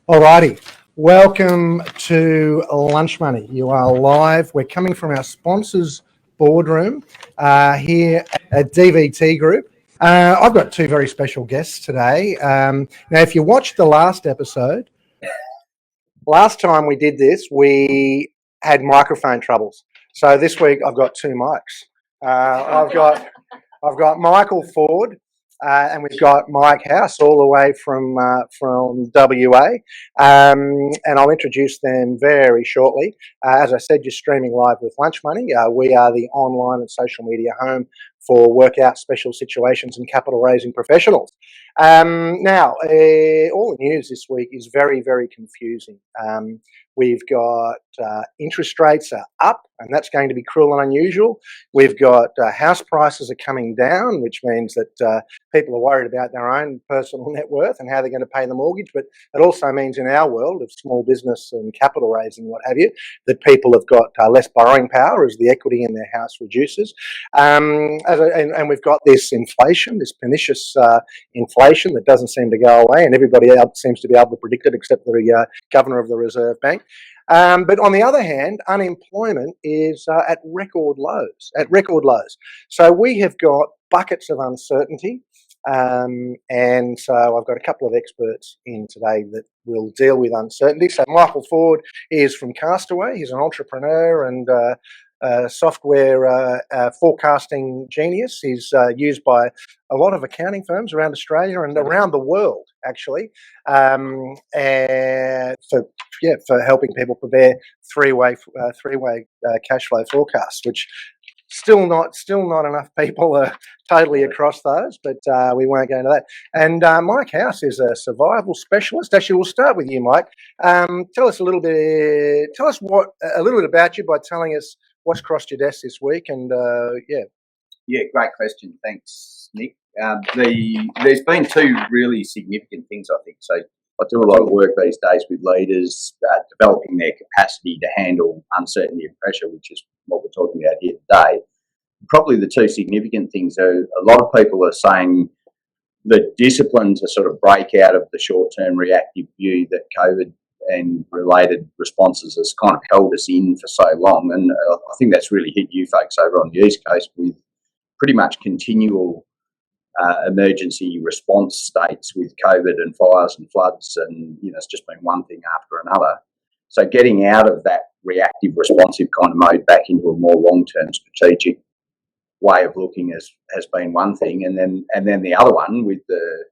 Alrighty, welcome to Lunch Money. You are live. We're coming from our sponsors' boardroom here at DVT Group. I've got two very special guests today. Now, if you watched the last episode, last time we did this, we had microphone troubles. So this week I've got two mics. I've got Michael Ford. And we've got Mike House all the way from WA, and I'll introduce them very shortly. As I said, you're streaming live with Lunch Money. We are the online and social media home for workout, special situations and capital raising professionals. Now, all the news this week is very, very confusing. We've got interest rates are up, and that's going to be cruel and unusual. We've got house prices are coming down, which means that people are worried about their own personal net worth and how they're going to pay the mortgage. But it also means in our world of small business and capital raising, what have you, that people have got less borrowing power as the equity in their house reduces. And we've got this inflation, this pernicious inflation that doesn't seem to go away, and everybody else seems to be able to predict it except the governor of the Reserve Bank. But on the other hand, unemployment is at record lows. So we have got buckets of uncertainty. And so I've got a couple of experts in today that will deal with uncertainty. So Michael Ford is from Castaway. He's an entrepreneur and software forecasting genius. He's used by a lot of accounting firms around Australia and around the world, actually, and for helping people prepare three-way cash flow forecasts, which still not enough people are totally across those, but we won't go into that. And Mike House is a survival specialist. Actually, we'll start with you, Mike. Tell us a little bit about you by telling us what's crossed your desk this week, and Yeah, great question. Thanks, Nick. There's been two really significant things, I think. So I do a lot of work these days with leaders, developing their capacity to handle uncertainty and pressure, which is what we're talking about here today. Probably the two significant things are a lot of people are saying the discipline to sort of break out of the short-term reactive view that COVID and related responses has kind of held us in for so long. And I think that's really hit you folks over on the East Coast with pretty much continual emergency response states with COVID and fires and floods, and it's just been one thing after another. So getting out of that reactive responsive kind of mode back into a more long-term strategic way of looking has been one thing, and then the other one with the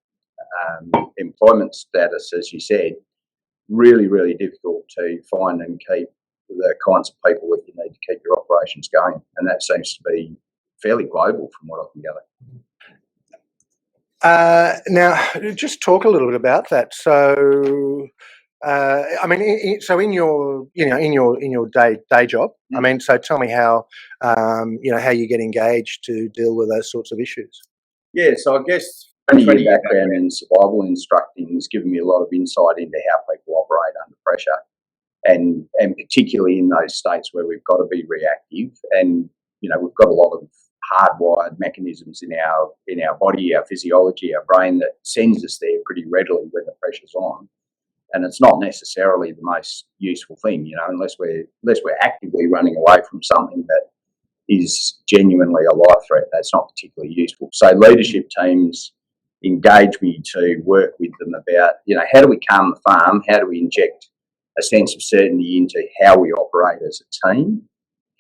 employment status, as you said, really, really difficult to find and keep the kinds of people that you need to keep your operations going, and that seems to be fairly global from what I can gather. Now, just talk a little bit about that. So, in your day job, so tell me how you get engaged to deal with those sorts of issues. Yeah, so I guess 20 years background in survival instructing has given me a lot of insight into how people operate under pressure, and particularly in those states where we've got to be reactive, and we've got a lot of hardwired mechanisms in our body, our physiology, our brain that sends us there pretty readily when the pressure's on. And it's not necessarily the most useful thing, unless we're actively running away from something that is genuinely a life threat. That's not particularly useful. So leadership teams engage me to work with them about, how do we calm the farm? How do we inject a sense of certainty into how we operate as a team?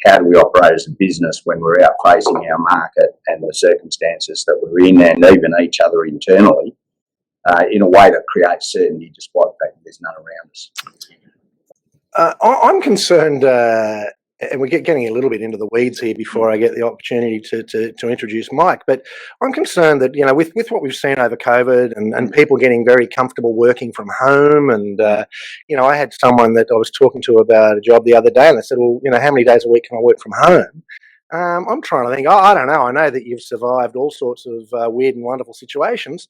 How do we operate as a business when we're out facing our market and the circumstances that we're in, and even each other internally, in a way that creates certainty despite the fact that there's none around us? I'm concerned, and we're getting a little bit into the weeds here before I get the opportunity to introduce Mike, but I'm concerned that, with what we've seen over COVID and people getting very comfortable working from home, and, I had someone that I was talking to about a job the other day, and they said, well, how many days a week can I work from home? I'm trying to think, I don't know. I know that you've survived all sorts of weird and wonderful situations.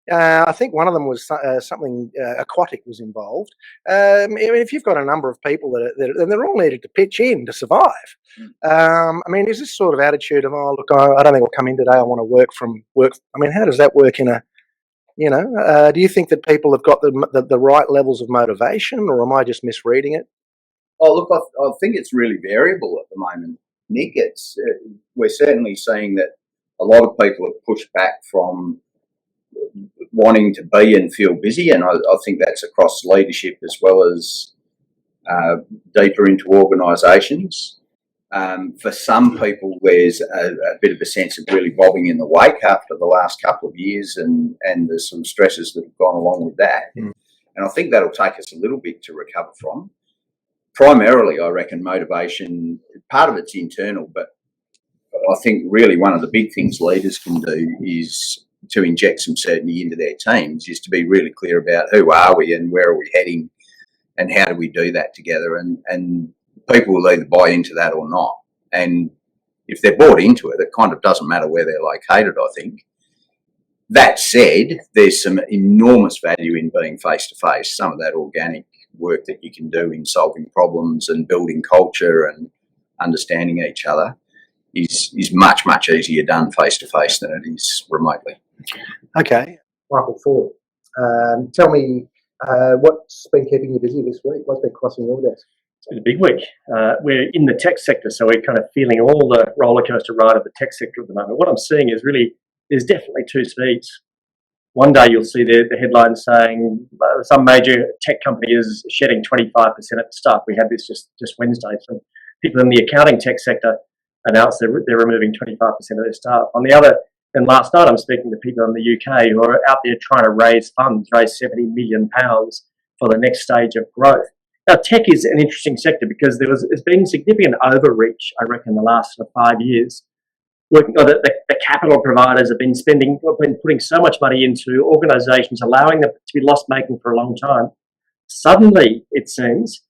I think one of them was something aquatic was involved. If you've got a number of people and they're all needed to pitch in to survive. Is this sort of attitude of, oh, look, I don't think I'll come in today. I want to work from work. How does that work in a Do you think that people have got the right levels of motivation, or am I just misreading it? Oh, look, I think it's really variable at the moment, Nick. We're certainly seeing that a lot of people have pushed back from wanting to be and feel busy, and I think that's across leadership as well as deeper into organisations. For some people, there's a bit of a sense of really bobbing in the wake after the last couple of years, and there's some stresses that have gone along with that. Mm. And I think that'll take us a little bit to recover from. Primarily, I reckon motivation, part of it's internal, but I think really one of the big things leaders can do is to inject some certainty into their teams, is to be really clear about who are we and where are we heading and how do we do that together. And people will either buy into that or not. And if they're bought into it, it kind of doesn't matter where they're located, I think. That said, there's some enormous value in being face-to-face. Some of that organic work that you can do in solving problems and building culture and understanding each other is much, much easier done face-to-face than it is remotely. Okay. Michael Ford, tell me what's been keeping you busy this week? What's been crossing your desk? It's been a big week. We're in the tech sector, so we're kind of feeling all the roller coaster ride of the tech sector at the moment. What I'm seeing is really, there's definitely two speeds. One day you'll see the headline saying some major tech company is shedding 25% of its staff. We had this just Wednesday. Some people in the accounting tech sector announced they're removing 25% of their staff. On the other, and last night I'm speaking to people in the UK who are out there trying to raise funds, raise £70 million for the next stage of growth. Now, tech is an interesting sector because there's been significant overreach, I reckon, the last 5 years. The capital providers have been putting so much money into organisations, allowing them to be loss-making for a long time. Suddenly, it seems,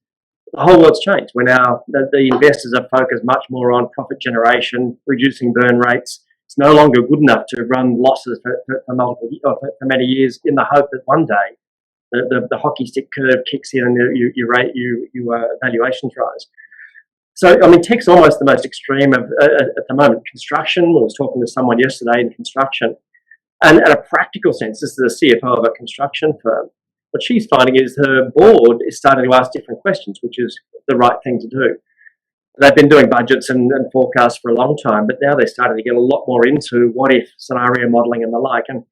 the whole world's changed. We're now, the investors are focused much more on profit generation, reducing burn rates. It's no longer good enough to run losses for many years in the hope that one day the hockey stick curve kicks in and your valuations rise. So, I mean, tech's almost the most extreme at the moment. Construction, I was talking to someone yesterday in construction, and at a practical sense, this is the CFO of a construction firm. What she's finding is her board is starting to ask different questions, which is the right thing to do. They've been doing budgets and forecasts for a long time, but now they're starting to get a lot more into what if scenario modelling and the like. And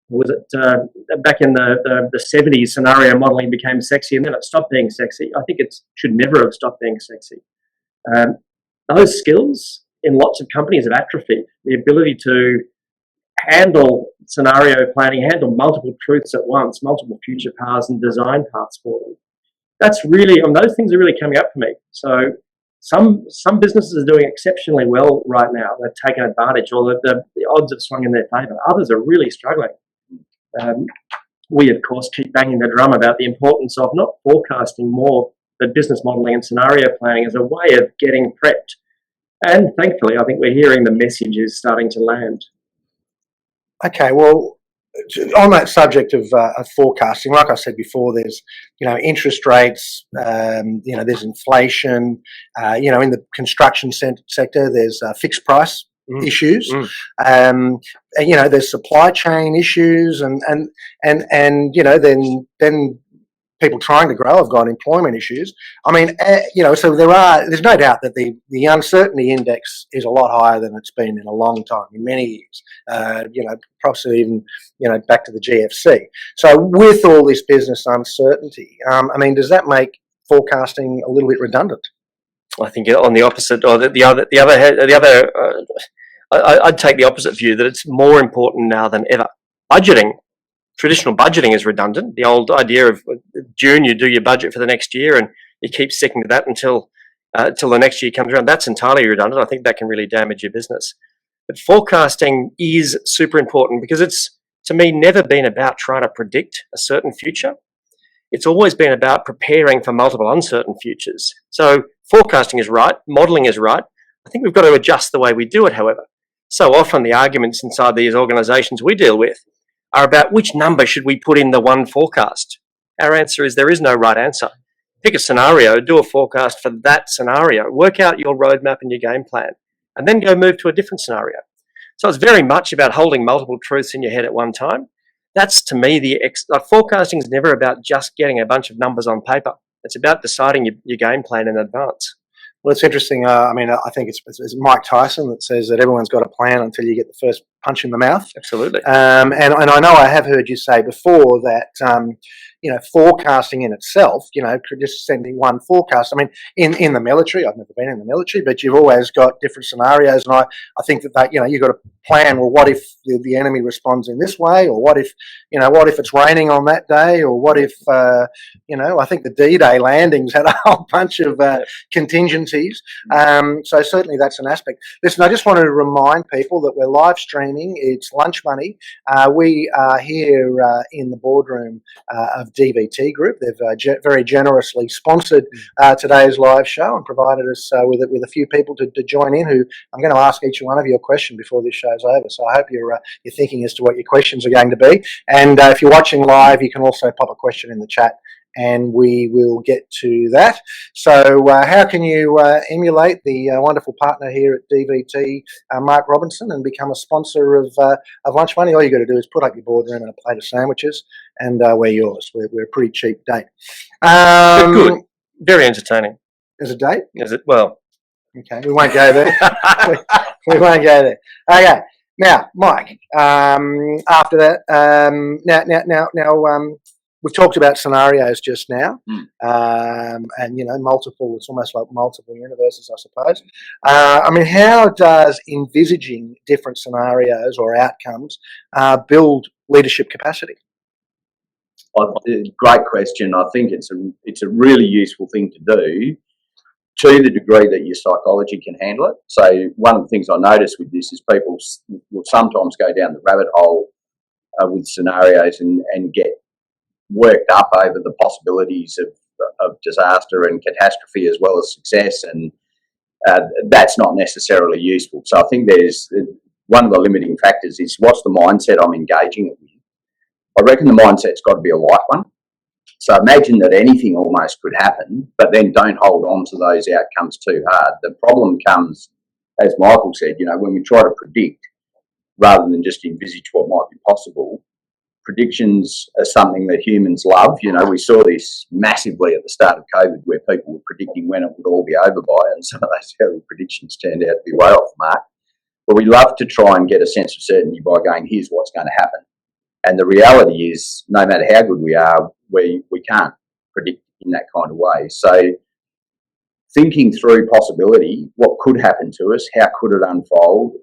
was it back in the 70s, scenario modelling became sexy and then it stopped being sexy. I think it should never have stopped being sexy. Those skills in lots of companies have atrophied. The ability to handle scenario planning, handle multiple truths at once, multiple future paths and design paths for them. That's really, those things are really coming up for me. So some businesses are doing exceptionally well right now. They've taken advantage, or the odds have swung in their favour. Others are really struggling. We, of course, keep banging the drum about the importance of not forecasting more, but business modelling and scenario planning as a way of getting prepped. And thankfully, I think we're hearing the message is starting to land. Okay, well, on that subject of forecasting, like I said before, there's interest rates, there's inflation, in the construction sector, there's fixed price issues, there's supply chain issues, and then people trying to grow have got employment issues. I mean, so there's no doubt that the uncertainty index is a lot higher than it's been in a long time, in many years, possibly even, back to the GFC. So with all this business uncertainty, does that make forecasting a little bit redundant? I think on the opposite, or I'd take the opposite view, that it's more important now than ever. Traditional budgeting is redundant. The old idea of June, you do your budget for the next year and you keep sticking to that until the next year comes around. That's entirely redundant. I think that can really damage your business. But forecasting is super important because it's, to me, never been about trying to predict a certain future. It's always been about preparing for multiple uncertain futures. So forecasting is right, modelling is right. I think we've got to adjust the way we do it, however. So often the arguments inside these organisations we deal with are about which number should we put in the one forecast. Our answer is there is no right answer. Pick a scenario, do a forecast for that scenario, work out your roadmap and your game plan, and then go move to a different scenario. So it's very much about holding multiple truths in your head at one time. That's to me like forecasting is never about just getting a bunch of numbers on paper. It's about deciding your game plan in advance. Well, it's interesting. I mean, I think it's Mike Tyson that says that everyone's got a plan until you get the first punch in the mouth. Absolutely. And I know I have heard you say before that, forecasting in itself, just sending one forecast. I mean, in the military, I've never been in the military, but you've always got different scenarios. And I think that, you've got to plan, well, what if the enemy responds in this way? Or what if it's raining on that day? Or what if, I think the D-Day landings had a whole bunch of contingencies. So certainly that's an aspect. Listen, I just wanted to remind people that we're live streaming. It's Lunch Money. We are here in the boardroom of DVT Group. They've very generously sponsored today's live show and provided us with a few people to join in, who I'm going to ask each one of you a question before this show's over. So I hope you're thinking as to what your questions are going to be. And if you're watching live, you can also pop a question in the chat, and we will get to that. So how can you emulate the wonderful partner here at DVT, Mark Robinson, and become a sponsor of Lunch Money? All you got to do is put up your boardroom and a plate of sandwiches, and we're yours. We're a pretty cheap date. Good. Very entertaining. Is it date? Is it? Well. Okay, we won't go there. we won't go there. Okay. Now, Mike, after that, now, we've talked about scenarios just now, and multiple. It's almost like multiple universes, I suppose. I mean, how does envisaging different scenarios or outcomes build leadership capacity? Great question. I think it's a really useful thing to do, to the degree that your psychology can handle it. So one of the things I notice with this is people will sometimes go down the rabbit hole with scenarios and get worked up over the possibilities of disaster and catastrophe as well as success, and that's not necessarily useful. So I think there's one of the limiting factors is what's the mindset I'm engaging it with. I reckon the mindset's got to be a light one. So imagine that anything almost could happen, but then don't hold on to those outcomes too hard. The problem comes, as Michael said, when we try to predict rather than just envisage what might be possible. Predictions are something that humans love. We saw this massively at the start of COVID, where people were predicting when it would all be over by, and some of those early predictions turned out to be way off the mark. But we love to try and get a sense of certainty by going, here's what's going to happen. And the reality is, no matter how good we are, we can't predict in that kind of way. So thinking through possibility, what could happen to us, how could it unfold,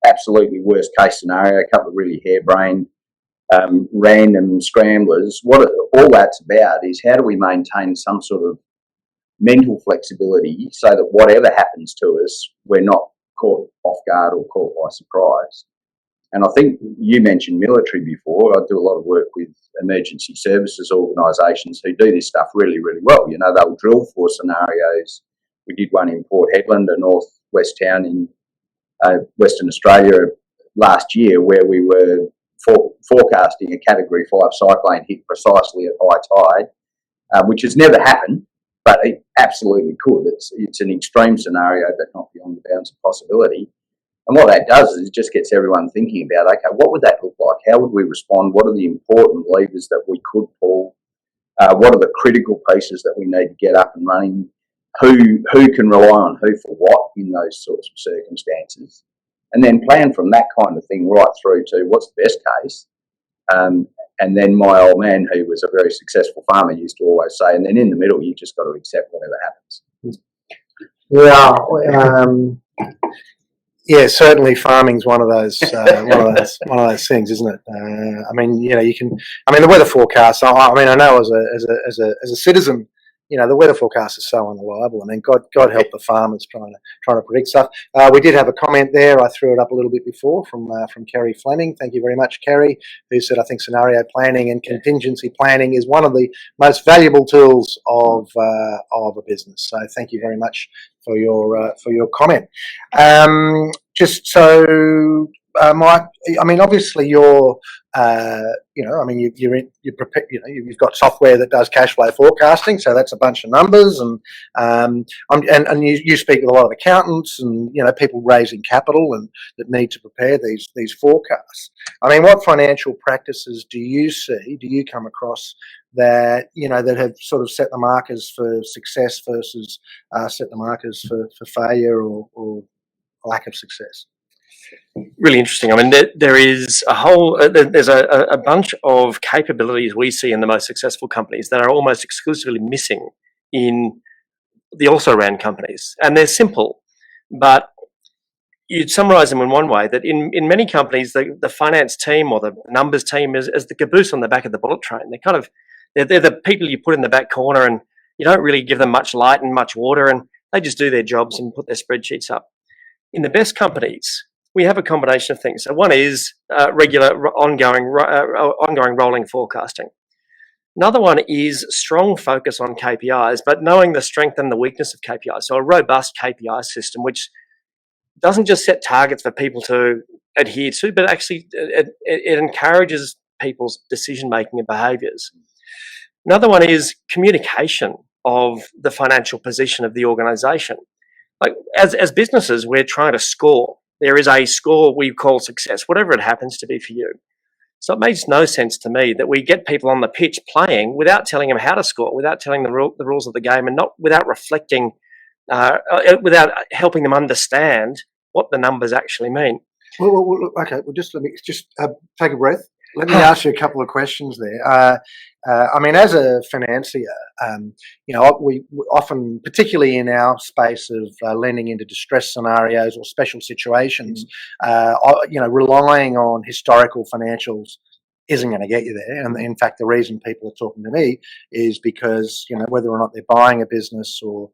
absolutely worst case scenario, a couple of really harebrained random scramblers. What all that's about is how do we maintain some sort of mental flexibility so that whatever happens to us, we're not caught off guard or caught by surprise. And I think you mentioned military before. I do a lot of work with emergency services organisations who do this stuff really, really well. They'll drill for scenarios. We did one in Port Hedland, a northwest town in Western Australia last year, where we were forecasting a Category 5 cyclone hit precisely at high tide, which has never happened, but it absolutely could. It's an extreme scenario, but not beyond the bounds of possibility. And what that does is it just gets everyone thinking about, okay, what would that look like? How would we respond? What are the important levers that we could pull? What are the critical pieces that we need to get up and running? Who can rely on who for what in those sorts of circumstances? And then plan from that kind of thing right through to what's the best case. And then my old man, who was a very successful farmer, used to always say, and then in the middle, you just got to accept whatever happens. Yeah. Yeah, certainly farming's one of those things, isn't it? I mean, you can. I mean, the weather forecast. I know as a citizen, the weather forecast is so unreliable. I mean, God help the farmers trying to predict stuff. We did have a comment there. I threw it up a little bit before from Kerry Fleming. Thank you very much, Kerry, who said, I think scenario planning and contingency planning is one of the most valuable tools of a business. So thank you very much for your comment. Just so Mike, I mean, obviously you're, I mean, you prepare, you've got software that does cash flow forecasting, so that's a bunch of numbers, and you speak with a lot of accountants and people raising capital and that need to prepare these forecasts. I mean, what financial practices do you come across that that have sort of set the markers for success versus set the markers for failure or lack of success? Really interesting. I mean, there is a whole, there's a bunch of capabilities we see in the most successful companies that are almost exclusively missing in the also-ran companies. And they're simple, but you'd summarize them in one way, that in many companies, the finance team or the numbers team is the caboose on the back of the bullet train. They're the people you put in the back corner, and you don't really give them much light and much water, and they just do their jobs and put their spreadsheets up. In the best companies, we have a combination of things. So one is regular, ongoing rolling forecasting. Another one is strong focus on KPIs, but knowing the strength and the weakness of KPIs. So a robust KPI system, which doesn't just set targets for people to adhere to, but actually it encourages people's decision-making and behaviours. Another one is communication of the financial position of the organisation. Like as businesses, we're trying to score. There is a score we call success, whatever it happens to be for you. So it makes no sense to me that we get people on the pitch playing without telling them how to score, without telling them the rules of the game, and without reflecting, without helping them understand what the numbers actually mean. Well, okay. Well, let me take a breath. Let me ask you a couple of questions there. I mean, as a financier, we often, particularly in our space of lending into distress scenarios or special situations, relying on historical financials isn't going to get you there. And in fact, the reason people are talking to me is because, whether or not they're buying a business or,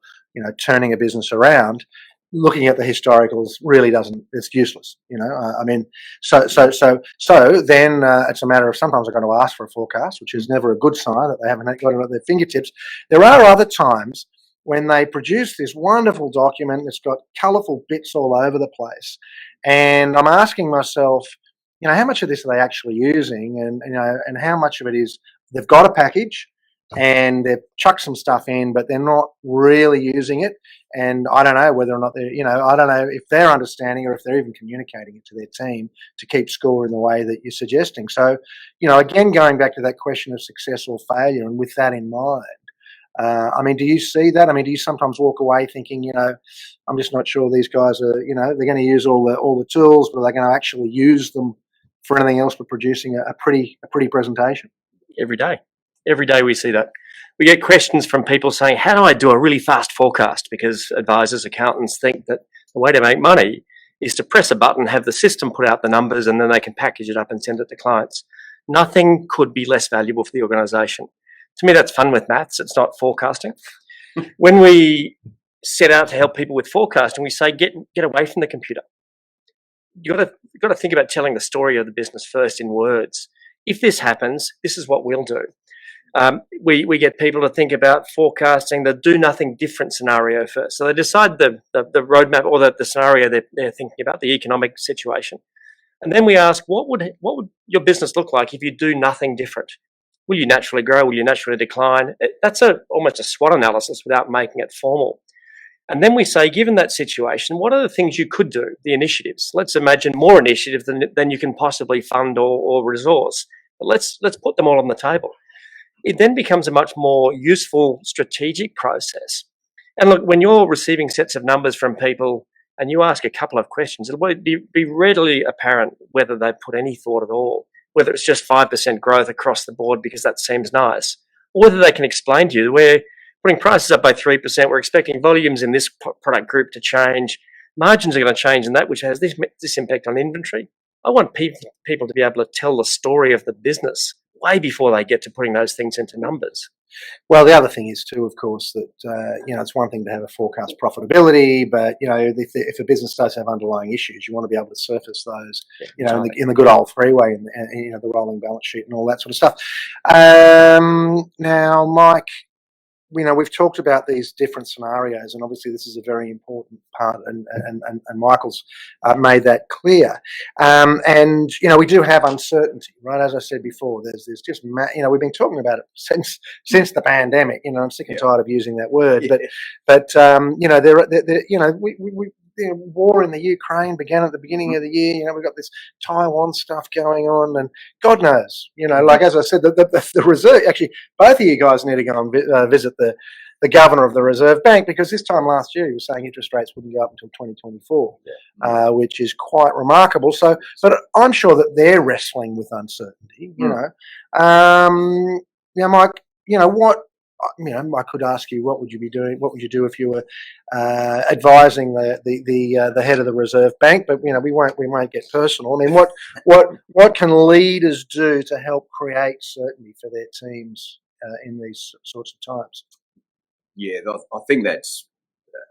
turning a business around, looking at the historicals really it's useless, I mean, so then it's a matter of sometimes I'm going to ask for a forecast, which is never a good sign that they haven't got it at their fingertips. There are other times when they produce this wonderful document that's got colourful bits all over the place, and I'm asking myself, how much of this are they actually using, and how much of it is they've got a package and they've chucked some stuff in, but they're not really using it. And I don't know whether or not they're, I don't know if they're understanding or if they're even communicating it to their team to keep score in the way that you're suggesting. So, again, going back to that question of success or failure, and with that in mind, I mean, do you see that? I mean, do you sometimes walk away thinking, I'm just not sure these guys are, they're going to use all the tools, but they're going to actually use them for anything else but producing a pretty presentation? Every day we see that. We get questions from people saying, how do I do a really fast forecast? Because advisors, accountants think that the way to make money is to press a button, have the system put out the numbers, and then they can package it up and send it to clients. Nothing could be less valuable for the organisation. To me, that's fun with maths. It's not forecasting. When we set out to help people with forecasting, we say, get away from the computer. You've got to think about telling the story of the business first in words. If this happens, this is what we'll do. We get people to think about forecasting the do nothing different scenario first. So they decide the roadmap or the scenario they're thinking about, the economic situation. And then we ask, what would your business look like if you do nothing different? Will you naturally grow? Will you naturally decline? That's almost a SWOT analysis without making it formal. And then we say, given that situation, what are the things you could do, the initiatives? Let's imagine more initiatives than you can possibly fund or resource. But let's put them all on the table. It then becomes a much more useful strategic process. And look, when you're receiving sets of numbers from people and you ask a couple of questions, it'll be readily apparent whether they put any thought at all, whether it's just 5% growth across the board because that seems nice, or whether they can explain to you, we're putting prices up by 3%, we're expecting volumes in this product group to change, margins are going to change in that, which has this impact on inventory. I want people to be able to tell the story of the business way before they get to putting those things into numbers. Well, the other thing is too, of course, that it's one thing to have a forecast profitability, but if a business does have underlying issues, you want to be able to surface those, in the good old three-way and the rolling balance sheet and all that sort of stuff. Now, Mike, we've talked about these different scenarios, and obviously this is a very important part, and Michael's made that clear. And we do have uncertainty, right? As I said before, there's just we've been talking about it since the pandemic. I'm sick and tired of using that word, but the war in the Ukraine began at the beginning of the year. We've got this Taiwan stuff going on, and God knows, like as I said, the Reserve, actually, both of you guys need to go and visit the governor of the Reserve Bank, because this time last year he was saying interest rates wouldn't go up until 2024, which is quite remarkable. So, but I'm sure that they're wrestling with uncertainty, Mike, what, I could ask you, what would you be doing? What would you do if you were advising the head of the Reserve Bank? But we won't get personal. I mean, what can leaders do to help create certainty for their teams in these sorts of times? Yeah, I think that's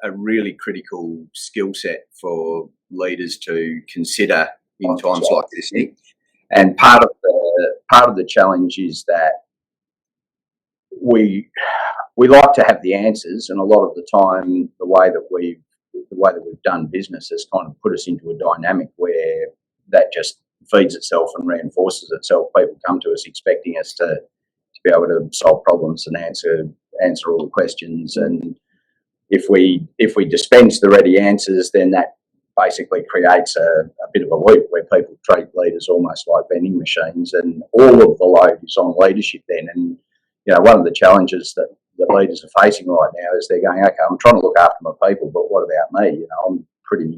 a really critical skill set for leaders to consider in times like this, Nick. And part of the challenge is that we like to have the answers, and a lot of the time the way that we've done business has kind of put us into a dynamic where that just feeds itself and reinforces itself. People come to us expecting us to be able to solve problems and answer all the questions, and if we dispense the ready answers, then that basically creates a bit of a loop where people treat leaders almost like vending machines, and all of the load is on leadership then. And one of the challenges that leaders are facing right now is they're going, okay, I'm trying to look after my people, but what about me? I'm pretty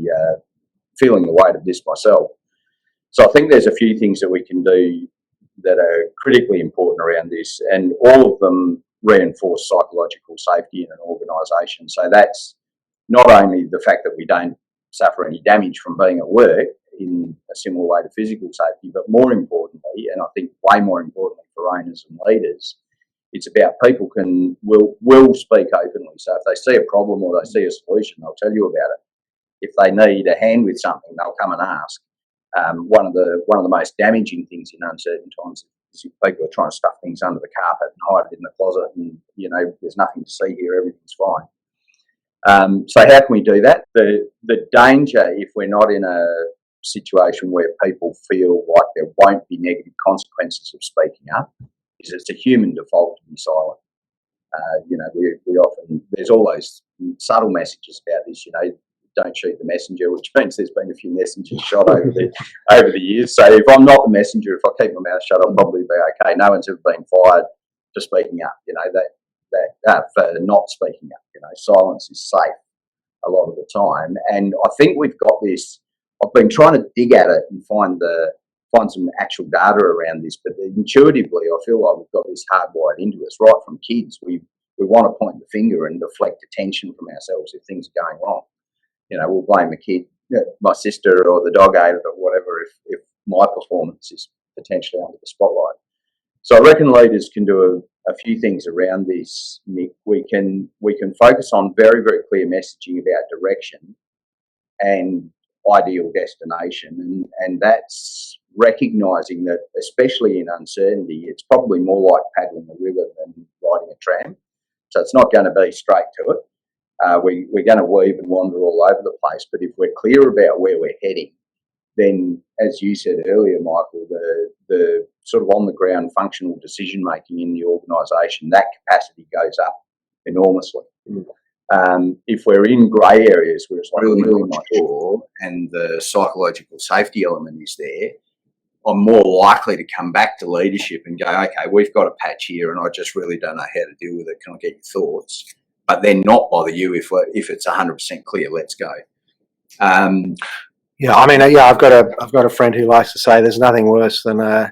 feeling the weight of this myself. So I think there's a few things that we can do that are critically important around this, and all of them reinforce psychological safety in an organisation. So that's not only the fact that we don't suffer any damage from being at work in a similar way to physical safety, but more importantly, and I think way more importantly for owners and leaders, it's about people will speak openly. So if they see a problem or they see a solution, they'll tell you about it. If they need a hand with something, they'll come and ask. One of the most damaging things in uncertain times is if people are trying to stuff things under the carpet and hide it in the closet, and there's nothing to see here, everything's fine. So how can we do that? The danger, if we're not in a situation where people feel like there won't be negative consequences of speaking up, is it's a human default to be silent. We often, there's all those subtle messages about this, don't shoot the messenger, which means there's been a few messengers shot over the years. So if I'm not the messenger, if I keep my mouth shut, I'll probably be okay. No one's ever been fired for speaking up, for not speaking up. Silence is safe a lot of the time. And I think we've got this, I've been trying to dig at it and find some actual data around this, but intuitively I feel like we've got this hardwired into us right from kids. We want to point the finger and deflect attention from ourselves if things are going wrong. We'll blame the kid, my sister, or the dog ate it, or whatever, if my performance is potentially under the spotlight. So I reckon leaders can do a few things around this, Nick. We can focus on very, very clear messaging about direction and ideal destination, and that's recognising that, especially in uncertainty, it's probably more like paddling a river than riding a tram. So it's not going to be straight to it. We're going to weave and wander all over the place, but if we're clear about where we're heading, then, as you said earlier, Michael, the sort of on-the-ground functional decision-making in the organisation, that capacity goes up enormously. If we're in grey areas where it's really not sure and the psychological safety element is there, I'm more likely to come back to leadership and go, okay, we've got a patch here and I just really don't know how to deal with it. Can I get your thoughts? But then not bother you if it's 100% clear. Let's go. I've got a friend who likes to say there's nothing worse than a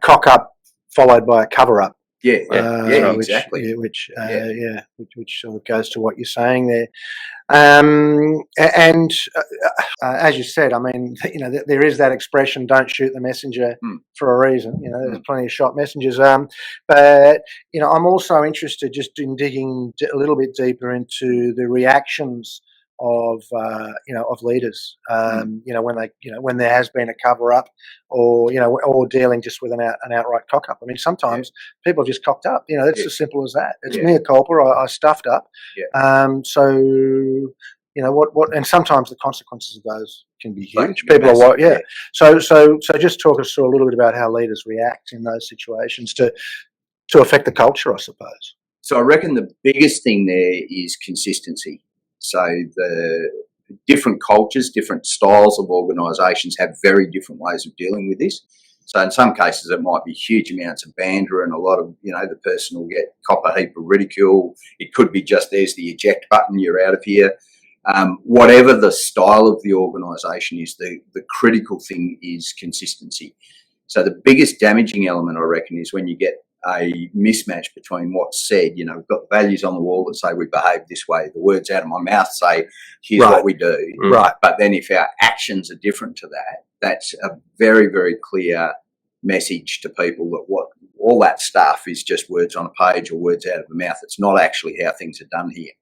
cock up followed by a cover up. Exactly. Which sort of goes to what you're saying there. And as you said, there is that expression, don't shoot the messenger, for a reason. There's plenty of shot messengers. But I'm also interested just in digging a little bit deeper into the reactions of leaders. When there has been a cover up, or or dealing just with an outright cock up. I mean, sometimes people are just cocked up. It's as simple as that. It's mea culpa. I stuffed up. What, and sometimes the consequences of those can be huge. People are So just talk us through a little bit about how leaders react in those situations to affect the culture, I suppose. So I reckon the biggest thing there is consistency. So the different cultures, different styles of organisations have very different ways of dealing with this. So in some cases it might be huge amounts of banter and a lot of, the person will get cop a heap of ridicule. It could be just there's the eject button, you're out of here. Whatever the style of the organisation is, the critical thing is consistency. So the biggest damaging element, I reckon, is when you get a mismatch between what's said. We've got values on the wall that say we behave this way. The words out of my mouth say, here's what we do. Right. But then if our actions are different to that, that's a very, very clear message to people that what all that stuff is just words on a page or words out of the mouth. It's not actually how things are done here.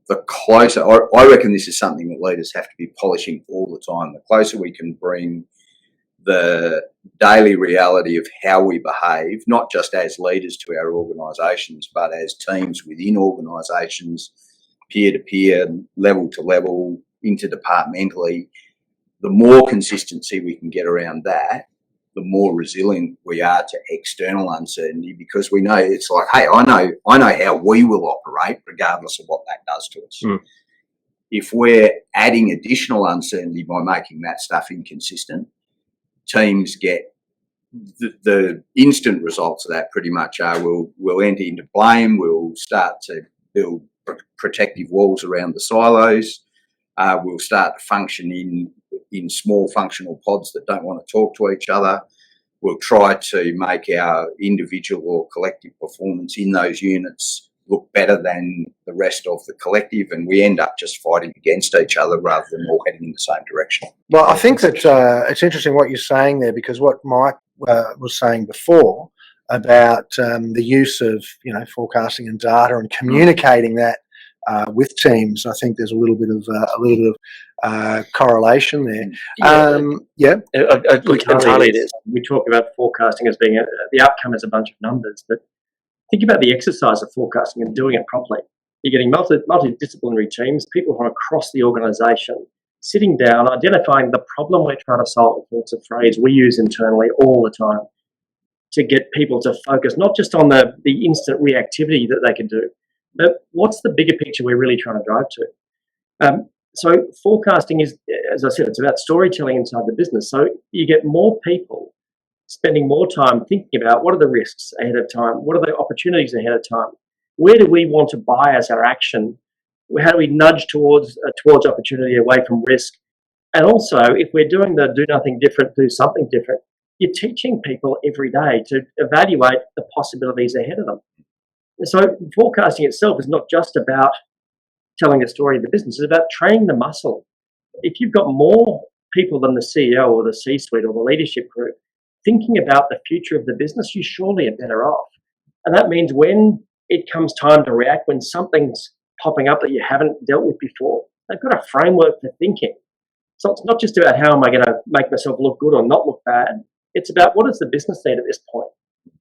The closer, I reckon this is something that leaders have to be polishing all the time. The closer we can bring the daily reality of how we behave, not just as leaders to our organisations, but as teams within organisations, peer-to-peer, level-to-level, interdepartmentally, the more consistency we can get around that, the more resilient we are to external uncertainty, because we know it's like, hey, I know how we will operate regardless of what that does to us. If we're adding additional uncertainty by making that stuff inconsistent, teams get the instant results of that pretty much are we'll enter into blame, we'll start to build protective walls around the silos, we'll start to function in small functional pods that don't want to talk to each other. We'll try to make our individual or collective performance in those units look better than the rest of the collective, and we end up just fighting against each other rather than all heading in the same direction. Well, I think that it's interesting what you're saying there, because what Mike was saying before about the use of forecasting and data and communicating that with teams, I think there's a little bit of correlation there. Look, entirely it is. We talk about forecasting as being the outcome is a bunch of numbers, but think about the exercise of forecasting and doing it properly. You're getting multidisciplinary teams, people from across the organisation, sitting down, identifying the problem we're trying to solve. It's a phrase we use internally all the time to get people to focus not just on the instant reactivity that they can do, but what's the bigger picture we're really trying to drive to. So forecasting is, as I said, it's about storytelling inside the business. So you get more people spending more time thinking about what are the risks ahead of time, what are the opportunities ahead of time, where do we want to bias our action, how do we nudge towards opportunity away from risk. And also, if we're doing the do nothing different, do something different, you're teaching people every day to evaluate the possibilities ahead of them. So forecasting itself is not just about telling the story of the business, it's about training the muscle. If you've got more people than the CEO or the C-suite or the leadership group thinking about the future of the business, you surely are better off. And that means when it comes time to react, when something's popping up that you haven't dealt with before, they've got a framework for thinking. So it's not just about how am I going to make myself look good or not look bad. It's about what does the business need at this point.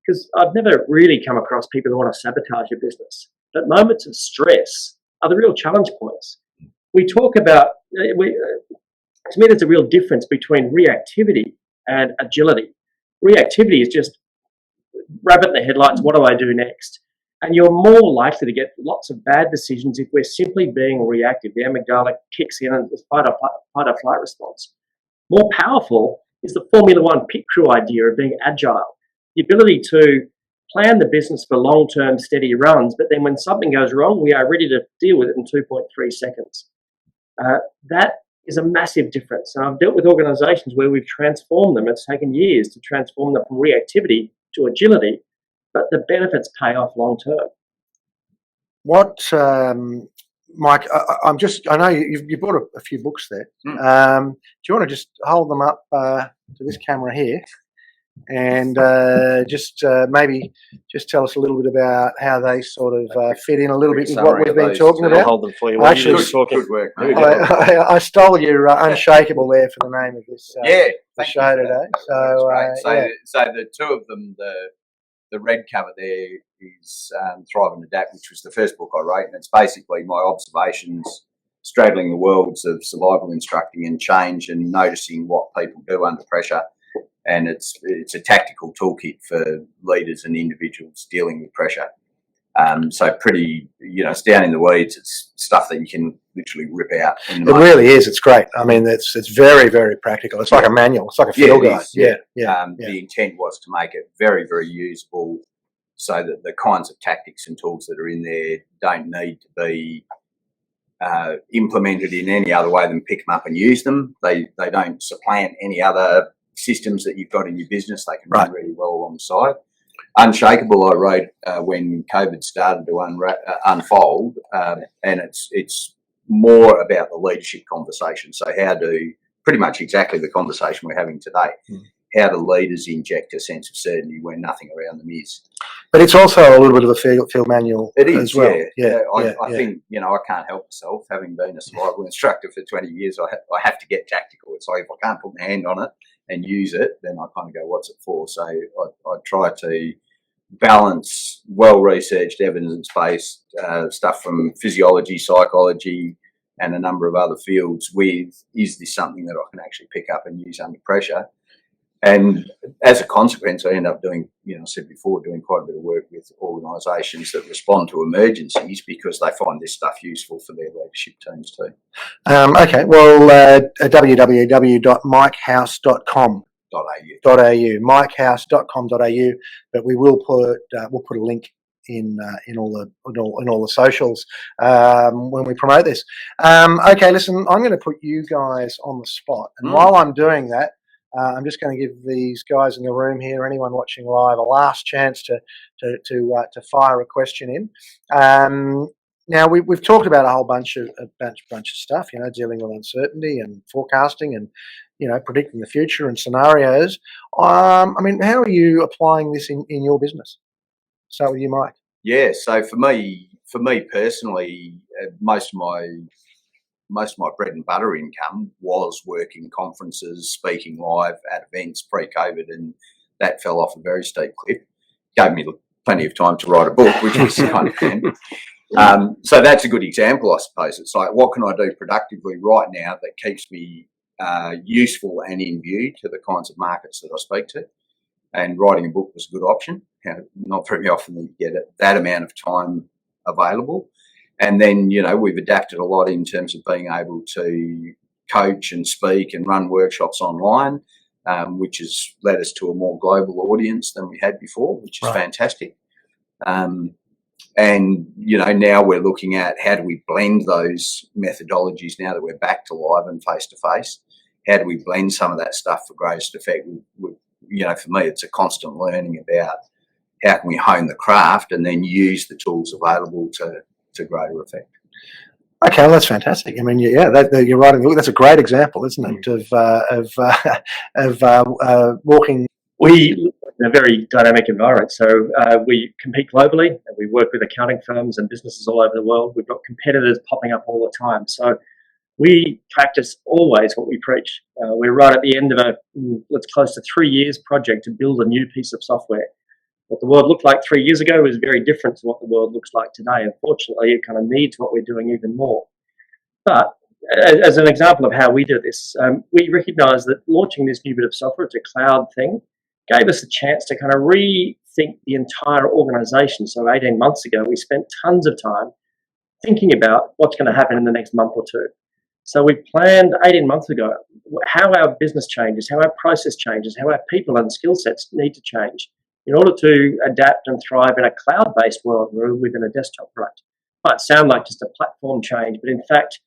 Because I've never really come across people who want to sabotage your business. But moments of stress are the real challenge points. We talk about, to me, there's a real difference between reactivity and agility. Reactivity is just rabbit in the headlights, what do I do next? And you're more likely to get lots of bad decisions if we're simply being reactive. The amygdala kicks in and it's fight or flight response. More powerful is the Formula One pit crew idea of being agile. The ability to plan the business for long-term steady runs, but then when something goes wrong, we are ready to deal with it in 2.3 seconds. That is a massive difference. And I've dealt with organisations where we've transformed them. It's taken years to transform them from reactivity to agility, but the benefits pay off long-term. What, Mike, I know you bought a few books there. Do you want to just hold them up to this camera here? and maybe just tell us a little bit about how they sort of fit in a little bit with what we've been talking I'll about. hold them for you. Actually, Good work. Mate. I stole your Unshakeable there for the name of this the show today. So the two of them, the red cover there is Thrive and Adapt, which was the first book I wrote, and it's basically my observations straddling the worlds of survival instructing and change and noticing what people do under pressure. And it's a tactical toolkit for leaders and individuals dealing with pressure. So pretty, it's down in the weeds. It's stuff that you can literally rip out. It really is. It's great. I mean, it's very, very practical. It's like a manual. It's like a field guide. The intent was to make it very, very usable so that the kinds of tactics and tools that are in there don't need to be implemented in any other way than pick them up and use them. They don't supplant any other systems that you've got in your business. They can run really well alongside. Unshakeable, I wrote when COVID started to unfold, and it's more about the leadership conversation. So how do, pretty much exactly the conversation we're having today, how do leaders inject a sense of certainty when nothing around them is? But it's also a little bit of a field manual as well. I think, I can't help myself. Having been a survival instructor for 20 years, I have to get tactical. It's like if I can't put my hand on it and use it, then I kind of go, what's it for? So I try to balance well-researched, evidence-based stuff from physiology, psychology, and a number of other fields with, is this something that I can actually pick up and use under pressure? And as a consequence, I end up doing, I said before, doing quite a bit of work with organisations that respond to emergencies because they find this stuff useful for their leadership teams too. Okay, well, www.mikehouse.com.au, mikehouse.com.au, but we will put a link in all the socials when we promote this. Okay, listen, I'm going to put you guys on the spot, and while I'm doing that, I'm just going to give these guys in the room here, anyone watching live, a last chance to fire a question in. Now we've talked about a whole bunch of stuff, dealing with uncertainty and forecasting and predicting the future and scenarios. I mean, how are you applying this in your business? Start with you, Mike. Yeah, so for me personally, most of my bread and butter income was working conferences, speaking live at events pre-COVID, and that fell off a very steep cliff. Gave me plenty of time to write a book, which was kind of fun. So that's a good example, I suppose. It's like, what can I do productively right now that keeps me useful and in view to the kinds of markets that I speak to? And writing a book was a good option. Not very often that you get that amount of time available. And then, we've adapted a lot in terms of being able to coach and speak and run workshops online, which has led us to a more global audience than we had before, which is fantastic. And, now we're looking at how do we blend those methodologies now that we're back to live and face-to-face. How do we blend some of that stuff for greatest effect? For me, it's a constant learning about how can we hone the craft and then use the tools available to greater effect. Okay, well, that's fantastic. I mean, you're writing. That's a great example, isn't it, of walking. We live in a very dynamic environment, so we compete globally, and we work with accounting firms and businesses all over the world. We've got competitors popping up all the time, so we practice always what we preach. We're right at the end of let's close to 3 years project to build a new piece of software. What the world looked like 3 years ago is very different to what the world looks like today. Unfortunately, it kind of needs what we're doing even more. But as an example of how we do this, we recognise that launching this new bit of software, it's a cloud thing, gave us a chance to kind of rethink the entire organisation. So 18 months ago, we spent tons of time thinking about what's going to happen in the next month or two. So we planned 18 months ago how our business changes, how our process changes, how our people and skill sets need to change in order to adapt and thrive in a cloud-based world rather than a desktop product. It might sound like just a platform change, but in fact,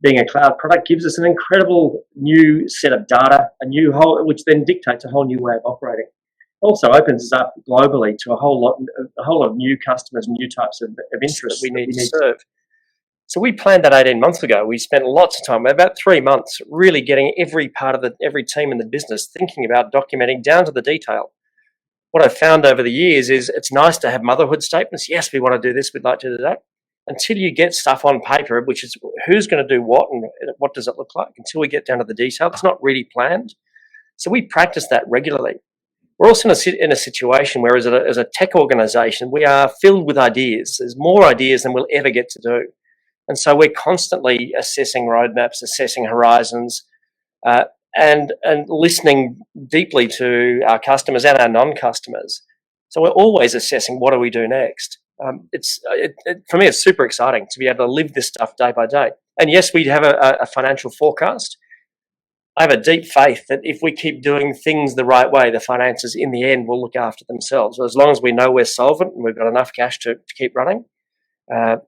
being a cloud product gives us an incredible new set of data, which then dictates a whole new way of operating. It also opens us up globally to a whole lot of new customers and new types of interests we need to serve. So we planned that 18 months ago. We spent lots of time, about 3 months, really getting every team in the business thinking about documenting down to the detail. What I've found over the years is it's nice to have motherhood statements. Yes, we want to do this, we'd like to do that. Until you get stuff on paper, which is who's going to do what and what does it look like, until we get down to the detail, it's not really planned. So we practice that regularly. We're also in a situation where as a tech organisation, we are filled with ideas. There's more ideas than we'll ever get to do. And so we're constantly assessing roadmaps, assessing horizons, and listening deeply to our customers and our non-customers. So we're always assessing what do we do next. For me, it's super exciting to be able to live this stuff day by day. And yes, we have a financial forecast. I have a deep faith that if we keep doing things the right way, the finances in the end will look after themselves. As long as we know we're solvent and we've got enough cash to keep running,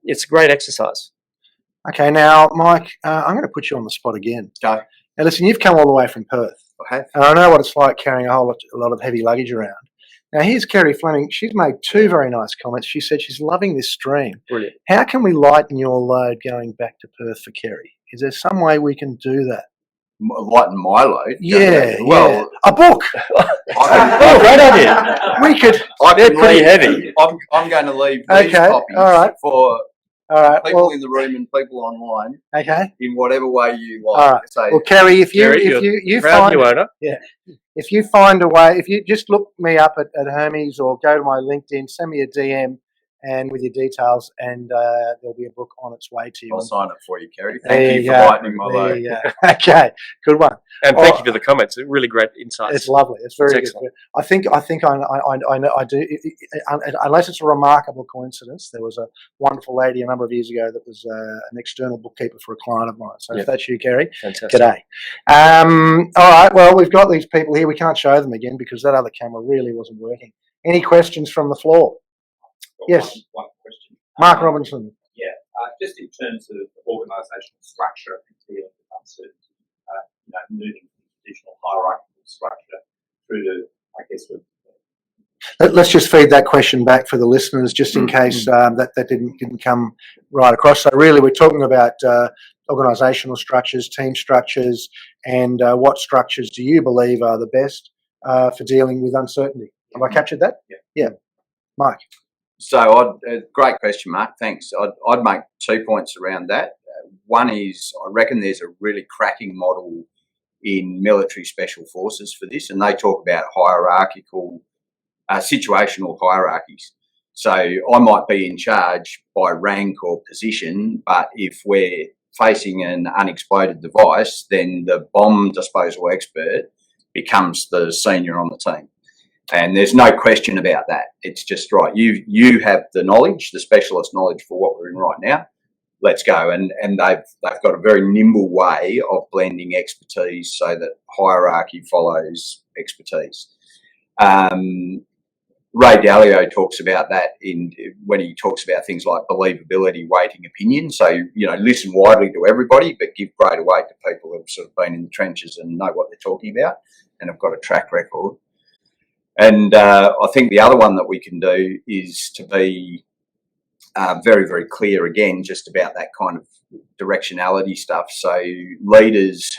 it's a great exercise. Okay, now, Mike, I'm going to put you on the spot again. Go. Now, listen, you've come all the way from Perth. I have. And I know what it's like carrying a lot of heavy luggage around. Now, here's Kerry Fleming. She's made two very nice comments. She said she's loving this stream. Brilliant. How can we lighten your load going back to Perth for Kerry? Is there some way we can do that? Lighten my load? Yeah, Well, a book. Oh, great idea. We could. They're pretty heavy. I'm going to leave these copies for people in the room and people online. Okay. In whatever way you like. All right. So, well, Kerry, if you proud find new owner. Yeah. If you find a way, if you just look me up at Hermes or go to my LinkedIn, send me a DM and with your details, and there'll be a book on its way to you. I'll sign it for you, Kerry. Thank you for lightening my load. Okay, good one. And thank you for the comments. Really great insights. It's lovely. It's very good. I think I do. Unless it's a remarkable coincidence, there was a wonderful lady a number of years ago that was an external bookkeeper for a client of mine. So if that's you, Kerry, fantastic. G'day. All right. Well, we've got these people here. We can't show them again because that other camera really wasn't working. Any questions from the floor? Yes. One question. Mark Robinson. Yeah. Just in terms of organisational structure and dealing with uncertainty, moving from traditional hierarchical structure through to, I guess, Let's just feed that question back for the listeners, just in case that didn't come right across. So really, we're talking about organisational structures, team structures, and what structures do you believe are the best for dealing with uncertainty? Have I captured that? Yeah. Mike. So, great question, Mark. Thanks. I'd make 2 points around that. One is I reckon there's a really cracking model in military special forces for this, and they talk about hierarchical, situational hierarchies. So I might be in charge by rank or position, but if we're facing an unexploded device, then the bomb disposal expert becomes the senior on the team. And there's no question about that. It's just right. You have the knowledge, the specialist knowledge for what we're in right now. Let's go. And they've got a very nimble way of blending expertise so that hierarchy follows expertise. Ray Dalio talks about that when he talks about things like believability, weighting opinion. So, listen widely to everybody, but give greater weight to people who've sort of been in the trenches and know what they're talking about and have got a track record. And I think the other one that we can do is to be very, very clear again, just about that kind of directionality stuff. So leaders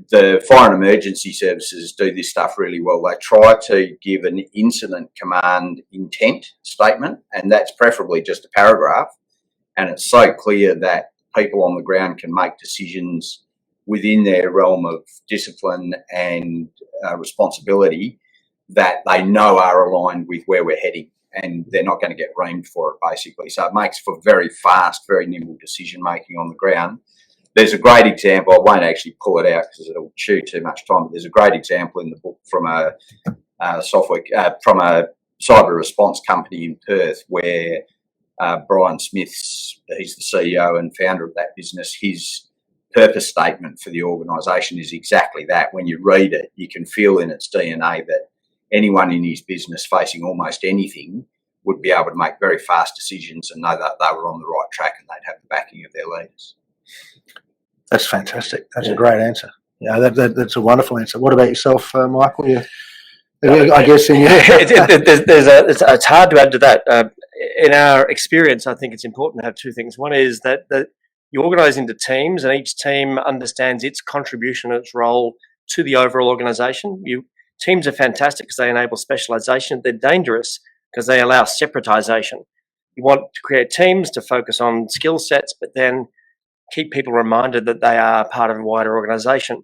the fire and emergency services do this stuff really well. They try to give an incident command intent statement, and that's preferably just a paragraph. And it's so clear that people on the ground can make decisions within their realm of discipline and responsibility that they know are aligned with where we're heading, and they're not going to get reamed for it, basically. So it makes for very fast, very nimble decision making on the ground. There's a great example. I won't actually pull it out because it'll chew too much time. But there's a great example in the book from a cyber response company in Perth where Brian Smith's, he's the CEO and founder of that business. His purpose statement for the organisation is exactly that. When you read it, you can feel in its DNA that anyone in his business facing almost anything would be able to make very fast decisions and know that they were on the right track and they'd have the backing of their leaders. That's fantastic. That's a great answer. Yeah, that's a wonderful answer. What about yourself, Michael? I guess in it's hard to add to that. in our experience, I think it's important to have two things. One is that you organise into teams, and each team understands its contribution and its role to the overall organisation. Teams are fantastic because they enable specialisation. They're dangerous because they allow separatisation. You want to create teams to focus on skill sets, but then keep people reminded that they are part of a wider organisation.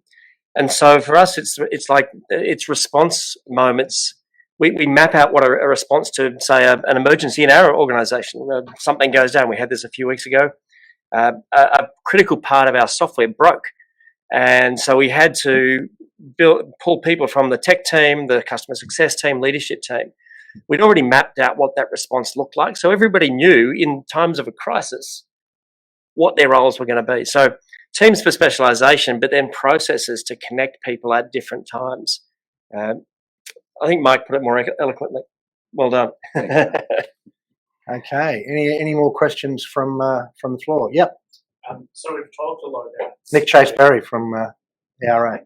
And so for us, it's response moments. We map out what a response to, say, an emergency in our organisation. Something goes down. We had this a few weeks ago. A critical part of our software broke. And so we had to pull people from the tech team, the customer success team, leadership team. We'd already mapped out what that response looked like. So everybody knew in times of a crisis what their roles were going to be. So teams for specialisation, but then processes to connect people at different times. I think Mike put it more eloquently. Well done. Okay. Any more questions from the floor? Yep. So we've talked a lot about Nick Chase Berry from the RA.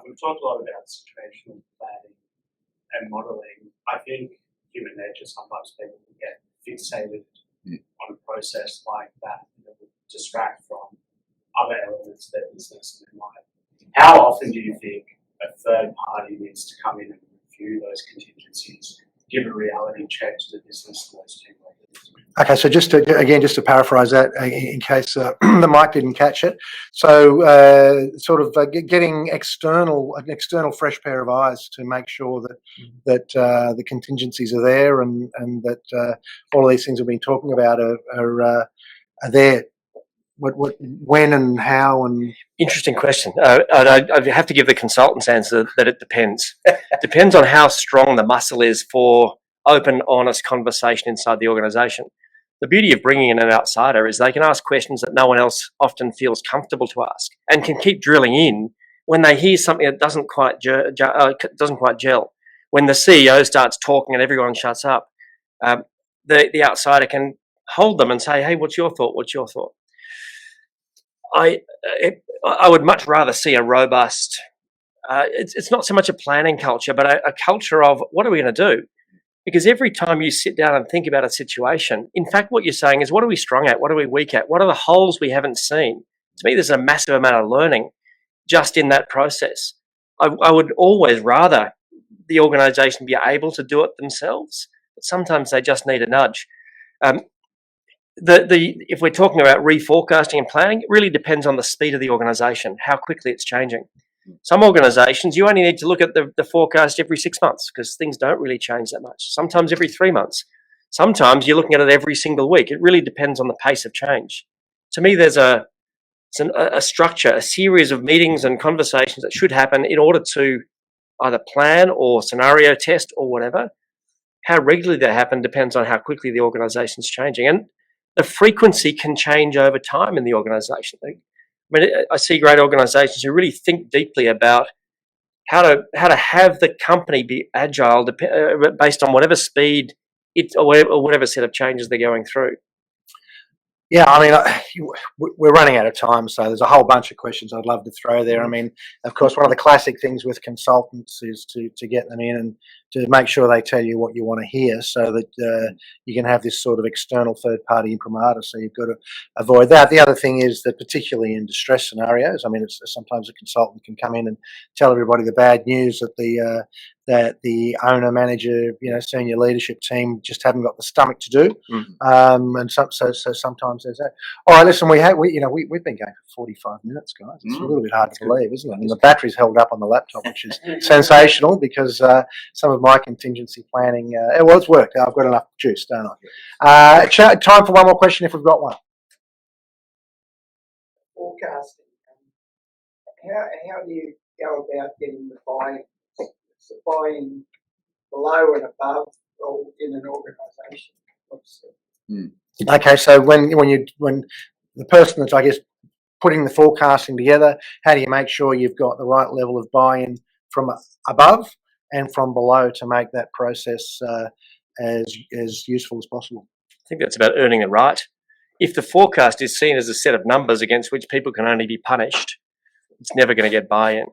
we've talked a lot about situational planning and modelling. I think human nature, sometimes people can get fixated on a process like that that would distract from other elements of their business and their life. How often do you think a third party needs to come in and review those contingencies, give a reality check to the business and those team leaders? Okay, so just to paraphrase that, in case the mic didn't catch it. So, getting an external fresh pair of eyes to make sure that the contingencies are there and that all of these things we've been talking about are there. When and how and Interesting question. I have to give the consultant's answer that it depends. Depends on how strong the muscle is for open, honest conversation inside the organisation. The beauty of bringing in an outsider is they can ask questions that no one else often feels comfortable to ask, and can keep drilling in when they hear something that doesn't quite gel. When the CEO starts talking and everyone shuts up, the outsider can hold them and say, "Hey, what's your thought? What's your thought?" I would much rather see a robust. It's not so much a planning culture, but a culture of what are we going to do? Because every time you sit down and think about a situation, in fact, what you're saying is, what are we strong at? What are we weak at? What are the holes we haven't seen? To me, there's a massive amount of learning just in that process. I would always rather the organisation be able to do it themselves, but sometimes they just need a nudge. If we're talking about reforecasting and planning, it really depends on the speed of the organisation, how quickly it's changing. Some organisations, you only need to look at the forecast every 6 months because things don't really change that much. Sometimes every 3 months. Sometimes you're looking at it every single week. It really depends on the pace of change. To me, there's a structure, a series of meetings and conversations that should happen in order to either plan or scenario test or whatever. How regularly they happen depends on how quickly the organisation's changing. And the frequency can change over time in the organisation. I mean, I see great organisations who really think deeply about how to have the company be agile based on whatever speed or whatever set of changes they're going through. yeah, I mean, we're running out of time, so there's a whole bunch of questions I'd love to throw there. I mean, of course, one of the classic things with consultants is to get them in and to make sure they tell you what you want to hear, so that you can have this sort of external third-party imprimatur. So you've got to avoid that. The other thing is that, particularly in distress scenarios, I mean, sometimes a consultant can come in and tell everybody the bad news that the owner, manager, senior leadership team just haven't got the stomach to do, and so sometimes there's that. All right, listen, we've been going for 45 minutes, guys. It's a little bit hard to believe, isn't it? And the battery's held up on the laptop, which is sensational, because some of my contingency planning, it's worked. I've got enough juice, don't I? Time for one more question if we've got one. Forecasting. How do you go about getting the buy-in below and above in an organisation? Okay, so when the person that's, I guess, putting the forecasting together, how do you make sure you've got the right level of buy-in from above and from below to make that process as useful as possible? I think that's about earning the right. If the forecast is seen as a set of numbers against which people can only be punished, it's never going to get buy-in.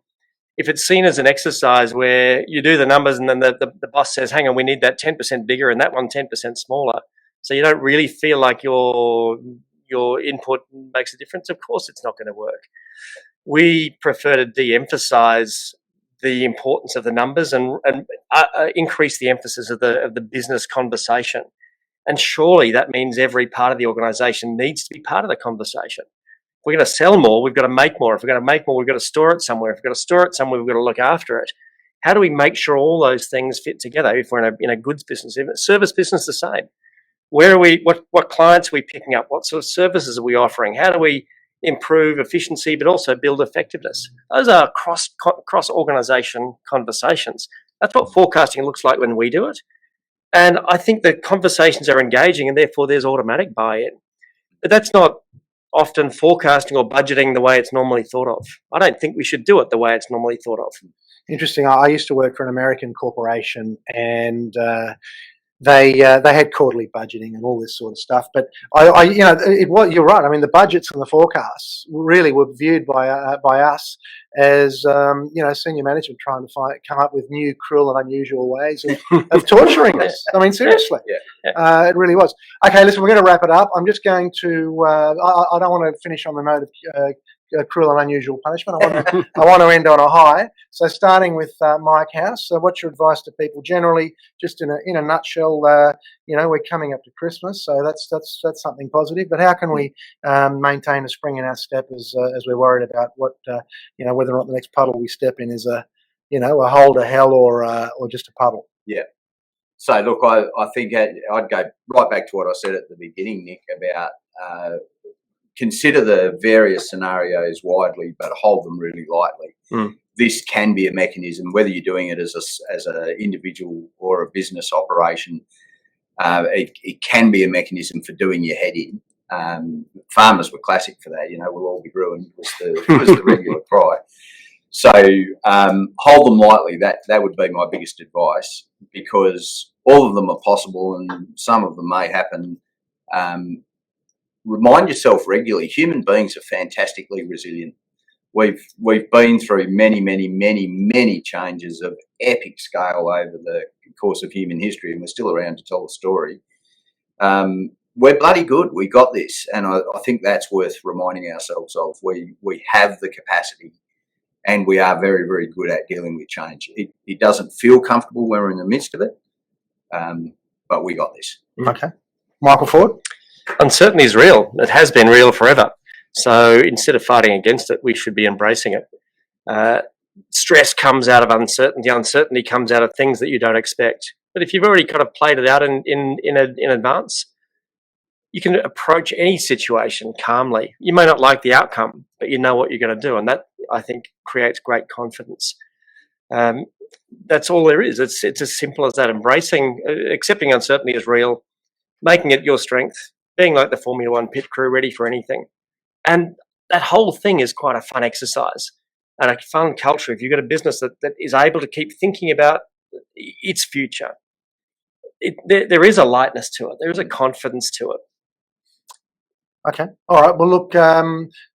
if it's seen as an exercise where you do the numbers and then the boss says, hang on, we need that 10% bigger and that one 10% smaller, so you don't really feel like your input makes a difference, of course it's not going to work. We prefer to de-emphasize the importance of the numbers and increase the emphasis of the business conversation. And surely that means every part of the organisation needs to be part of the conversation. If we're going to sell more, we've got to make more. If we're going to make more, we've got to store it somewhere. If we've got to store it somewhere, we've got to look after it. How do we make sure all those things fit together if we're in a goods business? If it's service business, the same. Where are we? What clients are we picking up? What sort of services are we offering? How do we improve efficiency, but also build effectiveness? Those are cross-organisation conversations. That's what forecasting looks like when we do it. And I think the conversations are engaging and therefore there's automatic buy-in. But that's not often forecasting or budgeting the way it's normally thought of. I don't think we should do it the way it's normally thought of. Interesting. I used to work for an American corporation, and they had quarterly budgeting and all this sort of stuff. But you're right. I mean, the budgets and the forecasts really were viewed by us as senior management trying to come up with new, cruel, and unusual ways of torturing us. I mean, seriously, it really was. Okay, listen, we're going to wrap it up. I'm just going to. I don't want to finish on the note of cruel and unusual punishment. I want to end on a high. So, starting with Mike House. So, what's your advice to people generally? Just in a nutshell, we're coming up to Christmas, so that's something positive. But how can we maintain a spring in our step as we're worried about whether or not the next puddle we step in is a hole to hell or just a puddle? Yeah. So look, I think I'd go right back to what I said at the beginning, Nick, about consider the various scenarios widely, but hold them really lightly. This can be a mechanism, whether you're doing it as an individual or a business operation. It can be a mechanism for doing your head in. Farmers were classic for that. We'll all be ruined was the regular cry. So hold them lightly. That would be my biggest advice, because all of them are possible and some of them may happen. Remind yourself regularly, human beings are fantastically resilient. We've been through many, many, many, many changes of epic scale over the course of human history, and we're still around to tell the story. We're bloody good. We got this, and I think that's worth reminding ourselves of. We have the capacity, and we are very, very good at dealing with change. It doesn't feel comfortable when we're in the midst of it, but we got this. Okay. Michael Ford? Uncertainty is real. It has been real forever. So instead of fighting against it, we should be embracing it. Stress comes out of uncertainty. Uncertainty comes out of things that you don't expect. But if you've already kind of played it out in advance, you can approach any situation calmly. You may not like the outcome, but you know what you're going to do. And that, I think, creates great confidence. That's all there is. It's as simple as that. Accepting uncertainty as real, making it your strength, being like the Formula One pit crew, ready for anything. And that whole thing is quite a fun exercise and a fun culture. If you've got a business that is able to keep thinking about its future, there is a lightness to it. There is a confidence to it. Okay. All right. Well, look,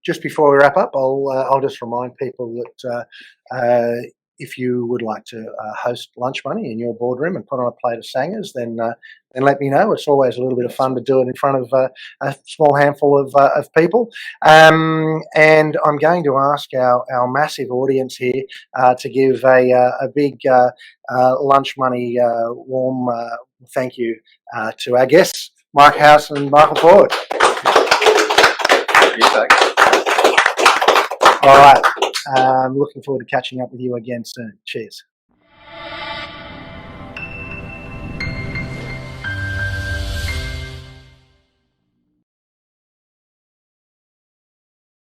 just before we wrap up, I'll just remind people that if you would like to host Lunch Money in your boardroom and put on a plate of sangers, then let me know. It's always a little bit of fun to do it in front of a small handful of people. And I'm going to ask our massive audience here to give a big Lunch Money warm thank you to our guests, Mike House and Michael Ford. All right. Looking forward to catching up with you again soon. Cheers.